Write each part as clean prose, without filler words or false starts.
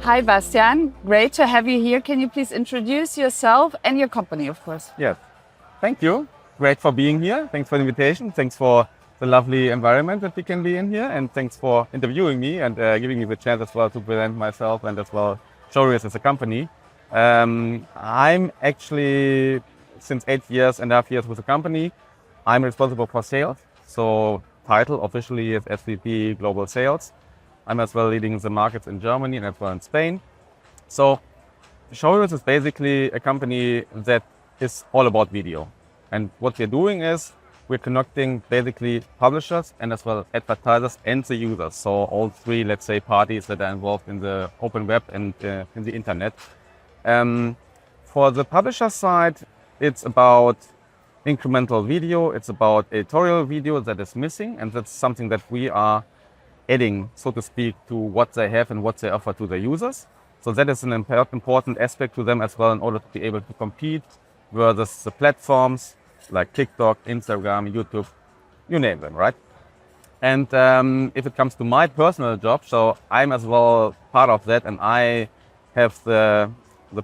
Hi, Bastian. Great to have you here. Can you please introduce yourself and your company, of course? Yes. Thank you. Great for being here. Thanks for the invitation. Thanks for the lovely environment that we can be in here. And thanks for interviewing me and giving me the chance as well to present myself and as well ShowHeroes as a company. I'm actually, since 8.5 years with the company, I'm responsible for sales. So title officially is SVP Global Sales. I'm as well leading the markets in Germany and as well in Spain. So ShowHeroes is basically a company that is all about video. And what we're doing is we're connecting basically publishers and as well advertisers and the users. So all three, let's say, parties that are involved in the open web and in the internet. For the publisher side, it's about incremental video. It's about editorial video that is missing. And that's something that we are adding, so to speak, to what they have and what they offer to the users. So that is an important aspect to them as well in order to be able to compete versus the platforms like TikTok, Instagram, YouTube, you name them, right? And if it comes to my personal job, so I'm as well part of that, and I have the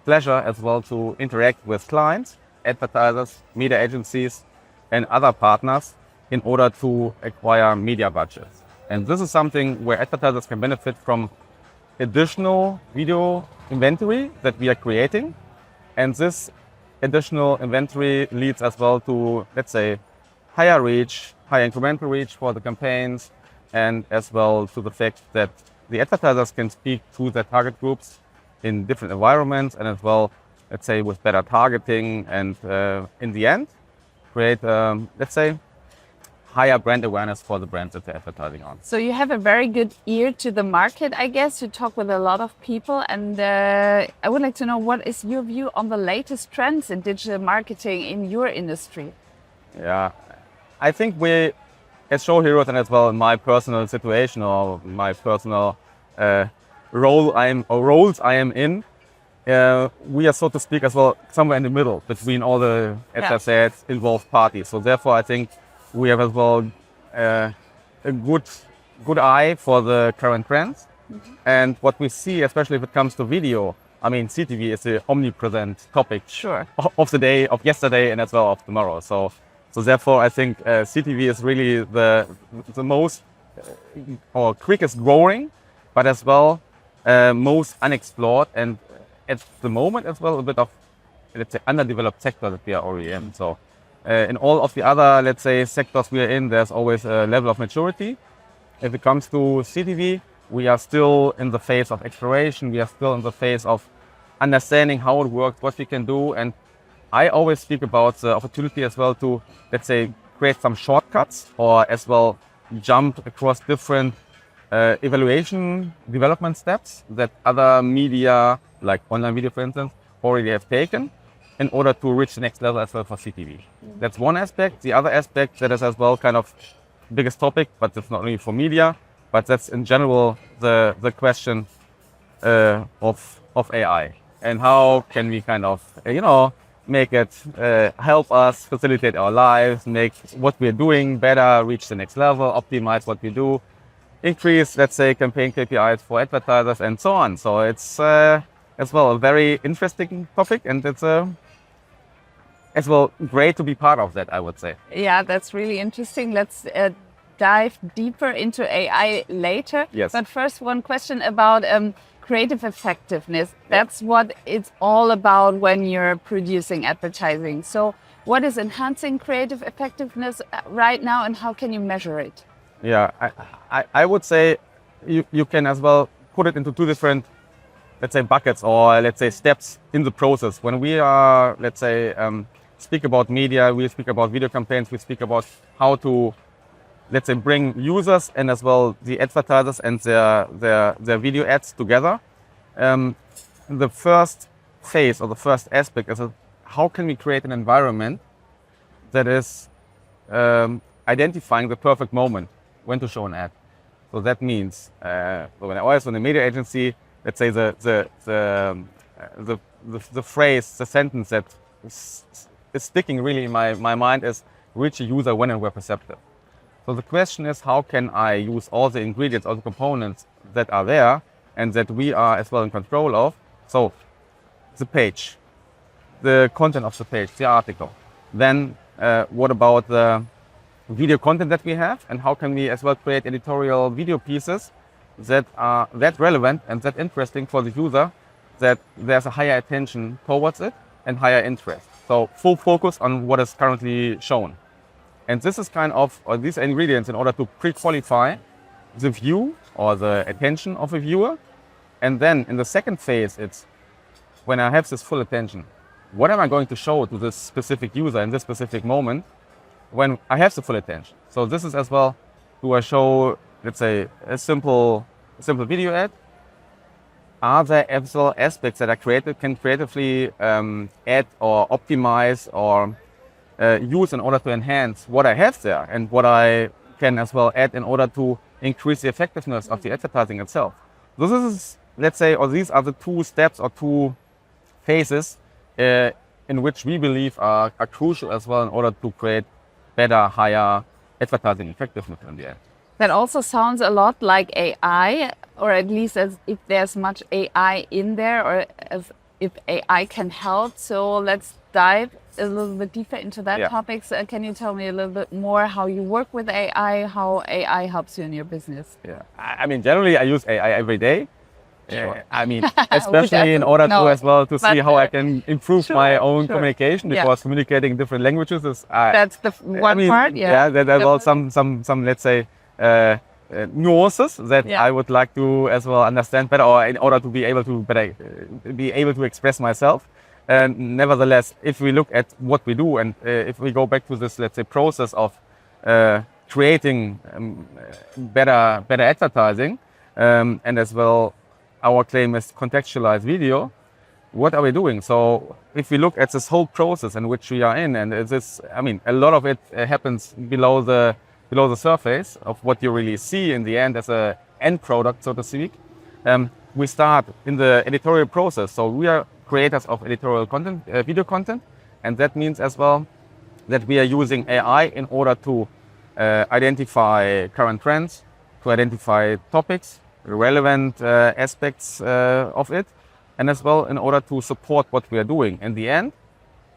pleasure as well to interact with clients, advertisers, media agencies, and other partners in order to acquire media budgets. And this is something where advertisers can benefit from additional video inventory that we are creating. And this additional inventory leads as well to, let's say, higher reach, higher incremental reach for the campaigns, and as well to the fact that the advertisers can speak to their target groups in different environments and as well, let's say, with better targeting and in the end, create, let's say, higher brand awareness for the brands that they're advertising on. So you have a very good ear to the market, I guess. You talk with a lot of people, and I would like to know, what is your view on the latest trends in digital marketing in your industry? Yeah, I think we, as ShowHeroes and as well in my personal situation or my personal roles I am in, we are, so to speak, as well somewhere in the middle between all the, as I said, involved parties. So therefore, I think we have as well a good eye for the current trends. Mm-hmm. And what we see, especially if it comes to video, I mean, CTV is the omnipresent topic of the day, of yesterday, and as well of tomorrow. So therefore, I think CTV is really the most or quickest growing, but as well most unexplored, and at the moment as well a bit of, let's say, underdeveloped sector that we are already in. So in all of the other, let's say, sectors we are in, there's always a level of maturity. If it comes to CTV, we are still in the phase of exploration. We are still in the phase of understanding how it works, what we can do. And I always speak about the opportunity as well to, let's say, create some shortcuts or as well jump across different evaluation development steps that other media, like online video, for instance, already have taken, in order to reach the next level as well for CTV. That's one aspect. The other aspect that is as well kind of biggest topic, but it's not only for media, but that's in general the question of AI and how can we kind of, make it help us facilitate our lives, make what we're doing better, reach the next level, optimize what we do, increase, let's say, campaign KPIs for advertisers and so on. So it's as well a very interesting topic, and it's as well great to be part of that, I would say. Yeah, that's really interesting. Let's dive deeper into AI later. Yes. But first, one question about creative effectiveness. That's what it's all about when you're producing advertising. So what is enhancing creative effectiveness right now, and how can you measure it? Yeah, I would say you can as well put it into two different, let's say, buckets or let's say steps in the process. When we are, let's say, speak about media, we speak about video campaigns, we speak about how to, let's say, bring users and as well the advertisers and their video ads together. The first phase or the first aspect is how can we create an environment that is identifying the perfect moment when to show an ad. So that means when I was in a media agency, let's say the phrase, the sentence that is sticking really in my mind is reach a user when and where perceptive. So the question is, how can I use all the ingredients, all the components that are there and that we are as well in control of. So the page, the content of the page, the article. Then what about the video content that we have, and how can we as well create editorial video pieces that are that relevant and that interesting for the user, that there's a higher attention towards it and higher interest. So full focus on what is currently shown. And this is kind of, or these ingredients in order to pre-qualify the view or the attention of a viewer. And then in the second phase, it's when I have this full attention, what am I going to show to this specific user in this specific moment when I have the full attention? So this is as well, do I show, let's say, a simple video ad? Are there as well aspects that can creatively add or optimize or use in order to enhance what I have there, and what I can as well add in order to increase the effectiveness of the advertising itself? So this is, let's say, or these are the two steps or two phases in which we believe are crucial as well in order to create better, higher advertising effectiveness in the end. That also sounds a lot like AI, or at least as if there's much AI in there, or as if AI can help. So let's dive a little bit deeper into that topic. So can you tell me a little bit more how you work with AI, how AI helps you in your business? Yeah, I mean, generally I use AI every day. Sure. I mean, especially in order to as well to see how I can improve my own communication, because communicating in different languages is that's the one part. Yeah, there are well some let's say nuances that I would like to as well understand better, or in order to be able to express myself. Nevertheless, if we look at what we do, and if we go back to this, let's say, process of creating better advertising, and as well, our claim is contextualized video. What are we doing? So if we look at this whole process in which we are in, and this, I mean, a lot of it happens below the surface of what you really see in the end as a end product, so to speak. We start in the editorial process. So we are creators of editorial content, video content, and that means as well that we are using AI in order to identify current trends, to identify topics, relevant aspects of it, and as well in order to support what we are doing. In the end,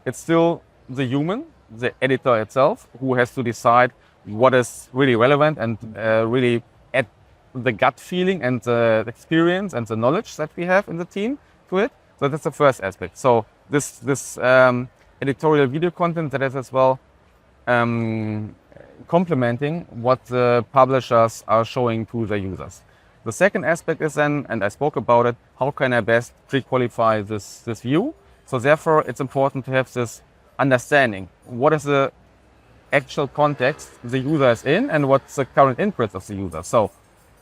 it's still the human, the editor itself, who has to decide what is really relevant and really add the gut feeling and the experience and the knowledge that we have in the team to it. So that's the first aspect. So this editorial video content that is as well complementing what the publishers are showing to the users. The second aspect is then, and I spoke about it, how can I best pre-qualify this view? So therefore, it's important to have this understanding. What is the actual context the user is in, and what's the current interest of the user? So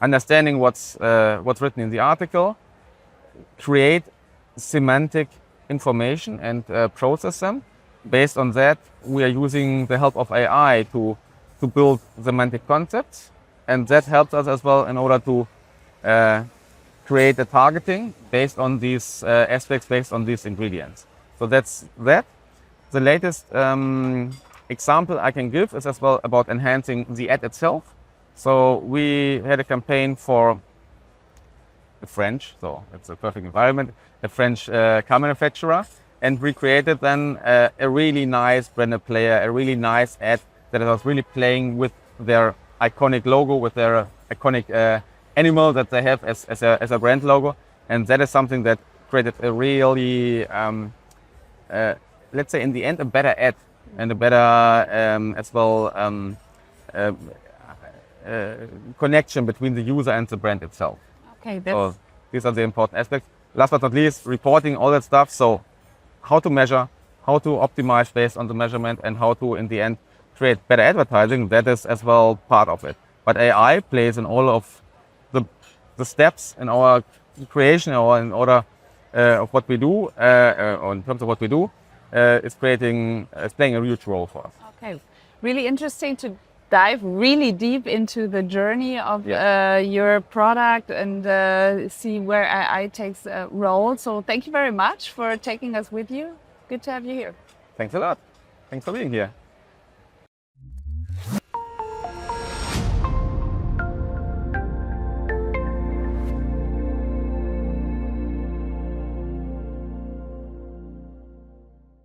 understanding what's written in the article, create semantic information and process them. Based on that, we are using the help of AI to build semantic concepts, and that helps us as well in order to create a targeting based on these aspects, based on these ingredients. So that's that. The latest example I can give is as well about enhancing the ad itself. So we had a campaign for the French, so it's a perfect environment, a French car manufacturer, and we created then a really nice branded player, a really nice ad that was really playing with their iconic logo, with their iconic animal that they have as a brand logo. And that is something that created a really, let's say in the end, a better ad and a better as well connection between the user and the brand itself. Okay, so these are the important aspects. Last but not least, reporting, all that stuff. So how to measure, how to optimize based on the measurement, and how to, in the end, create better advertising. That is as well part of it. But AI plays in all of the steps in our creation, or in order of what we do, or in terms of what we do, is playing a huge role for us. Okay, really interesting to dive really deep into the journey of your product and see where AI takes a role. So thank you very much for taking us with you. Good to have you here. Thanks a lot. Thanks for being here.